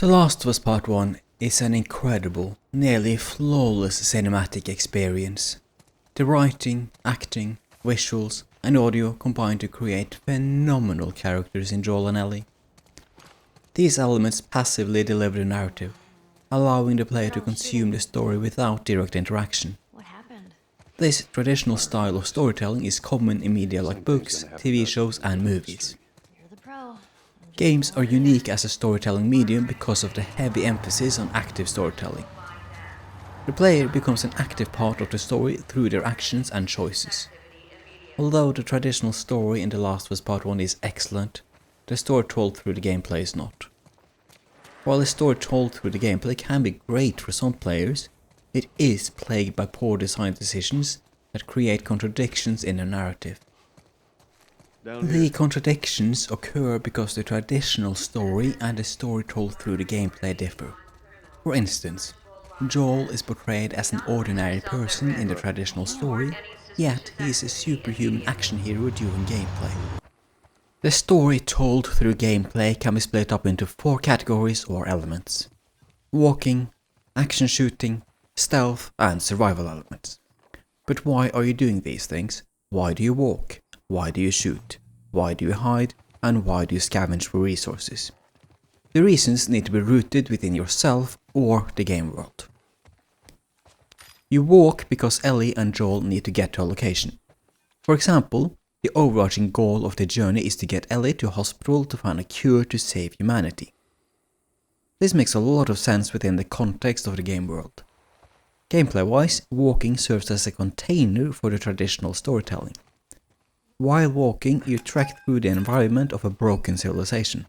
The Last of Us Part 1 is an incredible, nearly flawless cinematic experience. The writing, acting, visuals and audio combine to create phenomenal characters in Joel and Ellie. These elements passively deliver the narrative, allowing the player to consume the story without direct interaction. This traditional style of storytelling is common in media like books, TV shows and movies. Games are unique as a storytelling medium because of the heavy emphasis on active storytelling. The player becomes an active part of the story through their actions and choices. Although the traditional story in The Last of Us Part 1 is excellent, the story told through the gameplay is not. While the story told through the gameplay can be great for some players, it is plagued by poor design decisions that create contradictions in the narrative. The contradictions occur because the traditional story and the story told through the gameplay differ. For instance, Joel is portrayed as an ordinary person in the traditional story, yet he is a superhuman action hero during gameplay. The story told through gameplay can be split up into 4 categories or elements: walking, action shooting, stealth and survival elements. But why are you doing these things? Why do you walk? Why do you shoot? Why do you hide? And why do you scavenge for resources? The reasons need to be rooted within yourself or the game world. You walk because Ellie and Joel need to get to a location. For example, the overarching goal of the journey is to get Ellie to a hospital to find a cure to save humanity. This makes a lot of sense within the context of the game world. Gameplay-wise, walking serves as a container for the traditional storytelling. While walking, you trek through the environment of a broken civilization.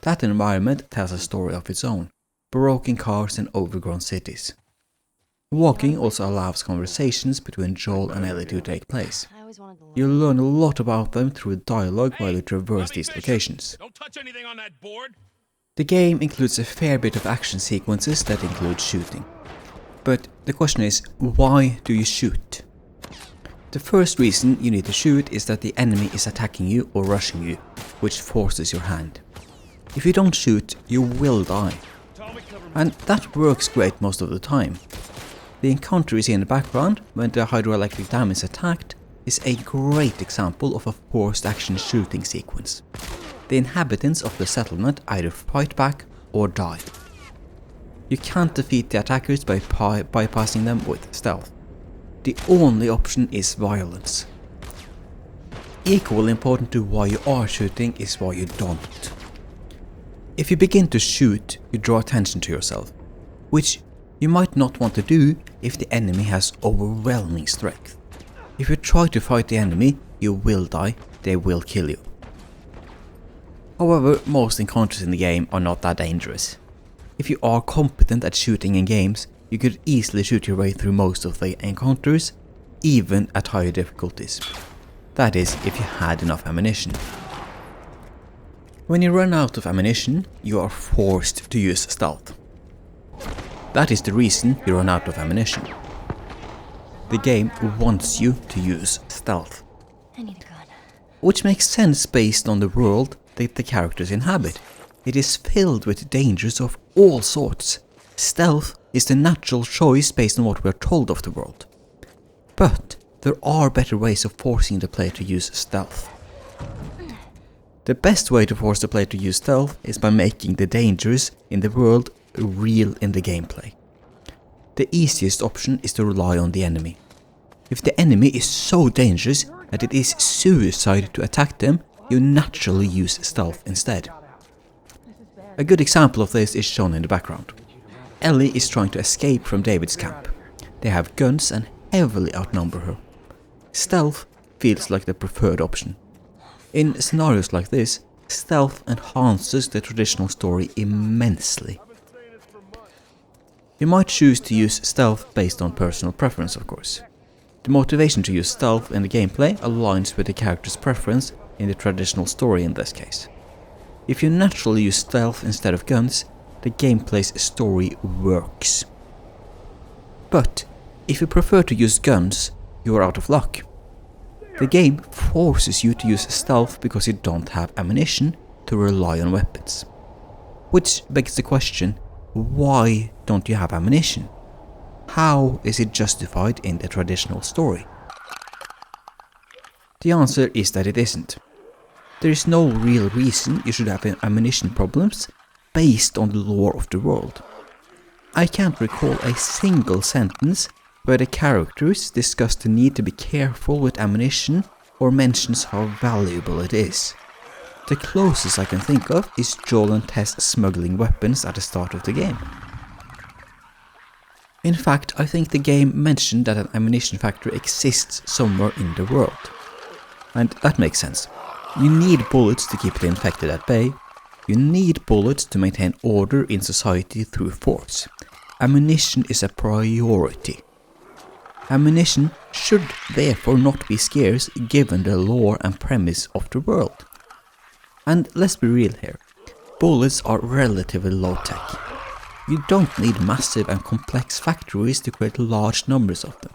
That environment tells a story of its own: broken cars and overgrown cities. Walking also allows conversations between Joel and Ellie to take place. You learn a lot about them through dialogue while you traverse these locations. The game includes a fair bit of action sequences that include shooting. But the question is, why do you shoot? The first reason you need to shoot is that the enemy is attacking you or rushing you, which forces your hand. If you don't shoot, you will die. And that works great most of the time. The encounter you see in the background, when the hydroelectric dam is attacked, is a great example of a forced action shooting sequence. The inhabitants of the settlement either fight back or die. You can't defeat the attackers by bypassing them with stealth. The only option is violence. Equally important to why you are shooting is why you don't. If you begin to shoot, you draw attention to yourself, which you might not want to do if the enemy has overwhelming strength. If you try to fight the enemy, you will die, they will kill you. However, most encounters in the game are not that dangerous. If you are competent at shooting in games, you could easily shoot your way through most of the encounters, even at higher difficulties. That is, if you had enough ammunition. When you run out of ammunition, you are forced to use stealth. That is the reason you run out of ammunition. The game wants you to use stealth. Which makes sense based on the world that the characters inhabit. It is filled with dangers of all sorts. Stealth is the natural choice based on what we are told of the world. But there are better ways of forcing the player to use stealth. The best way to force the player to use stealth is by making the dangers in the world real in the gameplay. The easiest option is to rely on the enemy. If the enemy is so dangerous that it is suicide to attack them, you naturally use stealth instead. A good example of this is shown in the background. Ellie is trying to escape from David's camp. They have guns and heavily outnumber her. Stealth feels like the preferred option. In scenarios like this, stealth enhances the traditional story immensely. You might choose to use stealth based on personal preference, of course. The motivation to use stealth in the gameplay aligns with the character's preference in the traditional story in this case. If you naturally use stealth instead of guns, the gameplay's story works. But if you prefer to use guns, you are out of luck. The game forces you to use stealth because you don't have ammunition to rely on weapons. Which begs the question, why don't you have ammunition? How is it justified in the traditional story? The answer is that it isn't. There is no real reason you should have ammunition problems based on the lore of the world. I can't recall a single sentence where the characters discuss the need to be careful with ammunition or mentions how valuable it is. The closest I can think of is Joel and Tess smuggling weapons at the start of the game. In fact, I think the game mentioned that an ammunition factory exists somewhere in the world. And that makes sense. You need bullets to keep the infected at bay. You need bullets to maintain order in society through force. Ammunition is a priority. Ammunition should therefore not be scarce given the lore and premise of the world. And let's be real here, bullets are relatively low tech. You don't need massive and complex factories to create large numbers of them.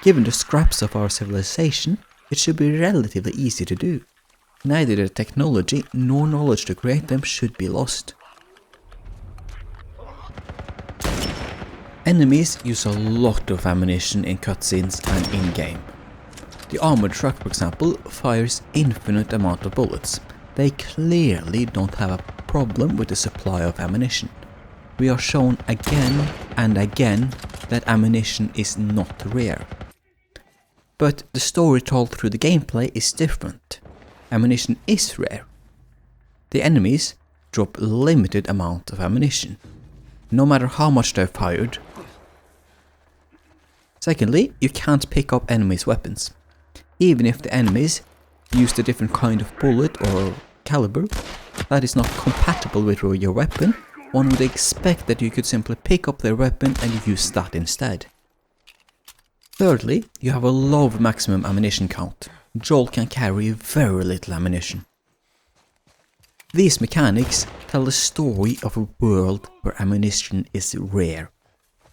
Given the scraps of our civilization, it should be relatively easy to do. Neither the technology nor knowledge to create them should be lost. Enemies use a lot of ammunition in cutscenes and in-game. The armored truck, for example, fires infinite amount of bullets. They clearly don't have a problem with the supply of ammunition. We are shown again and again that ammunition is not rare. But the story told through the gameplay is different. Ammunition is rare. The enemies drop limited amount of ammunition, no matter how much they're fired. Secondly, you can't pick up enemies' weapons. Even if the enemies used a different kind of bullet or caliber that is not compatible with your weapon, one would expect that you could simply pick up their weapon and use that instead. Thirdly, you have a low maximum ammunition count. Joel can carry very little ammunition. These mechanics tell the story of a world where ammunition is rare.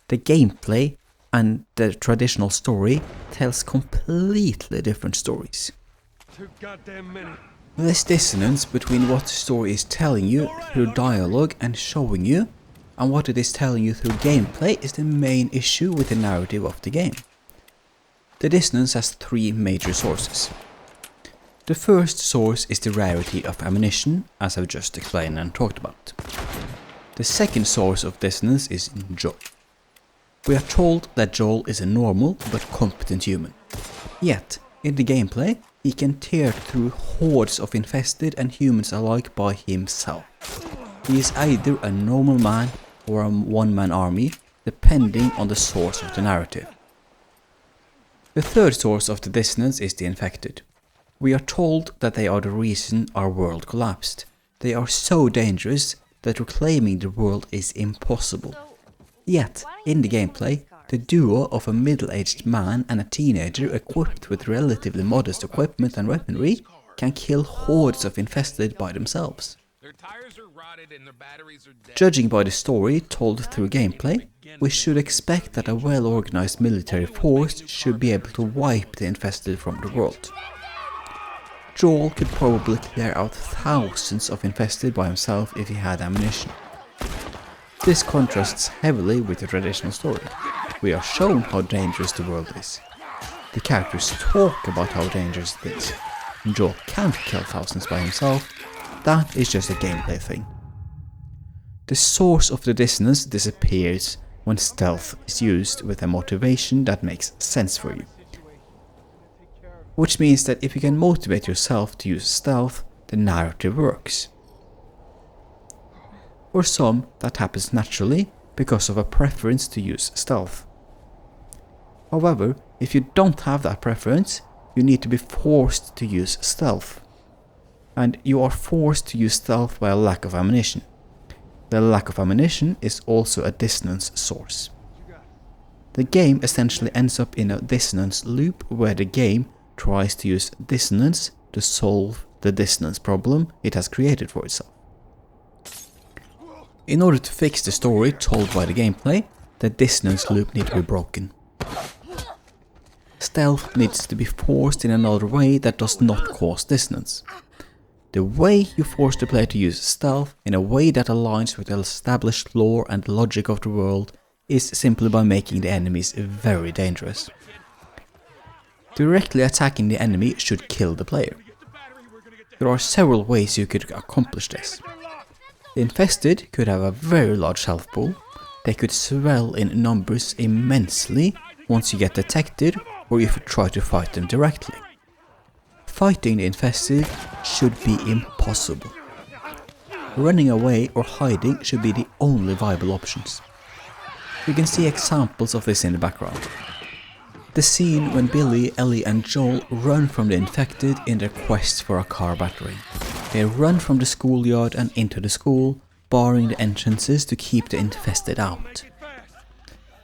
The gameplay and the traditional story tells completely different stories. Too goddamn many. This dissonance between what the story is telling you through dialogue and showing you, and what it is telling you through gameplay is the main issue with the narrative of the game. The dissonance has three major sources. The first source is the rarity of ammunition, as I've just explained and talked about. The second source of dissonance is Joel. We are told that Joel is a normal but competent human. Yet, in the gameplay, he can tear through hordes of infested and humans alike by himself. He is either a normal man or a one-man army, depending on the source of the narrative. The third source of the dissonance is the infected. We are told that they are the reason our world collapsed. They are so dangerous that reclaiming the world is impossible. Yet, in the gameplay, the duo of a middle-aged man and a teenager equipped with relatively modest equipment and weaponry can kill hordes of infested by themselves. Judging by the story told through gameplay, we should expect that a well-organized military force should be able to wipe the infested from the world. Joel could probably clear out thousands of infested by himself if he had ammunition. This contrasts heavily with the traditional story. We are shown how dangerous the world is. The characters talk about how dangerous it is. Joel can't kill thousands by himself. That is just a gameplay thing. The source of the dissonance disappears when stealth is used with a motivation that makes sense for you. Which means that if you can motivate yourself to use stealth, the narrative works. For some, that happens naturally because of a preference to use stealth. However, if you don't have that preference, you need to be forced to use stealth. And you are forced to use stealth by a lack of ammunition. The lack of ammunition is also a dissonance source. The game essentially ends up in a dissonance loop where the game tries to use dissonance to solve the dissonance problem it has created for itself. In order to fix the story told by the gameplay, the dissonance loop needs to be broken. Stealth needs to be forced in another way that does not cause dissonance. The way you force the player to use stealth in a way that aligns with the established lore and logic of the world is simply by making the enemies very dangerous. Directly attacking the enemy should kill the player. There are several ways you could accomplish this. The infested could have a very large health pool, they could swell in numbers immensely once you get detected or if you try to fight them directly. Fighting the infested should be impossible. Running away or hiding should be the only viable options. You can see examples of this in the background. The scene when Billy, Ellie and Joel run from the infected in their quest for a car battery. They run from the schoolyard and into the school, barring the entrances to keep the infested out.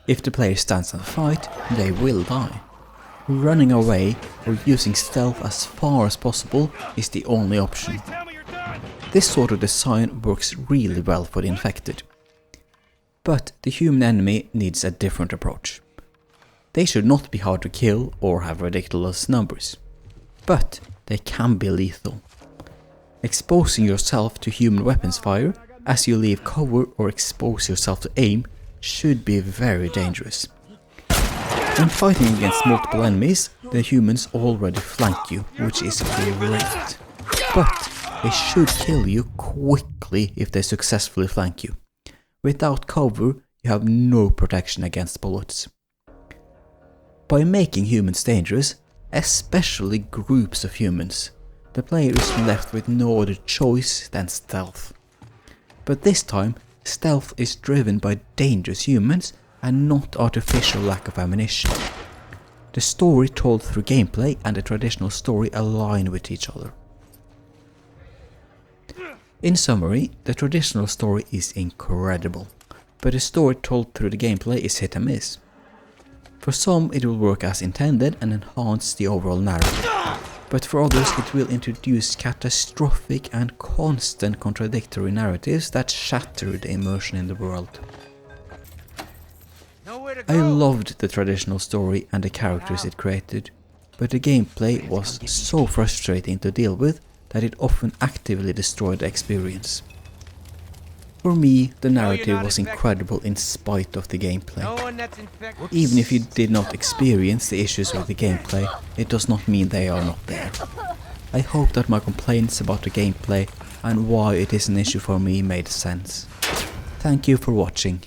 If the player stands and fight, they will die. Running away or using stealth as far as possible is the only option. This sort of design works really well for the infected. But the human enemy needs a different approach. They should not be hard to kill or have ridiculous numbers, but they can be lethal. Exposing yourself to human weapons fire as you leave cover or expose yourself to aim should be very dangerous. When fighting against multiple enemies, the humans already flank you, which is great. But they should kill you quickly if they successfully flank you. Without cover, you have no protection against bullets. By making humans dangerous, especially groups of humans, the player is left with no other choice than stealth. But this time, stealth is driven by dangerous humans and not artificial lack of ammunition. The story told through gameplay and the traditional story align with each other. In summary, the traditional story is incredible, but the story told through the gameplay is hit and miss. For some it will work as intended and enhance the overall narrative, but for others it will introduce catastrophic and constant contradictory narratives that shatter the immersion in the world. I loved the traditional story and the characters it created, but the gameplay was so frustrating to deal with that it often actively destroyed the experience. For me, the narrative was incredible in spite of the gameplay. Even if you did not experience the issues with the gameplay, it does not mean they are not there. I hope that my complaints about the gameplay and why it is an issue for me made sense. Thank you for watching.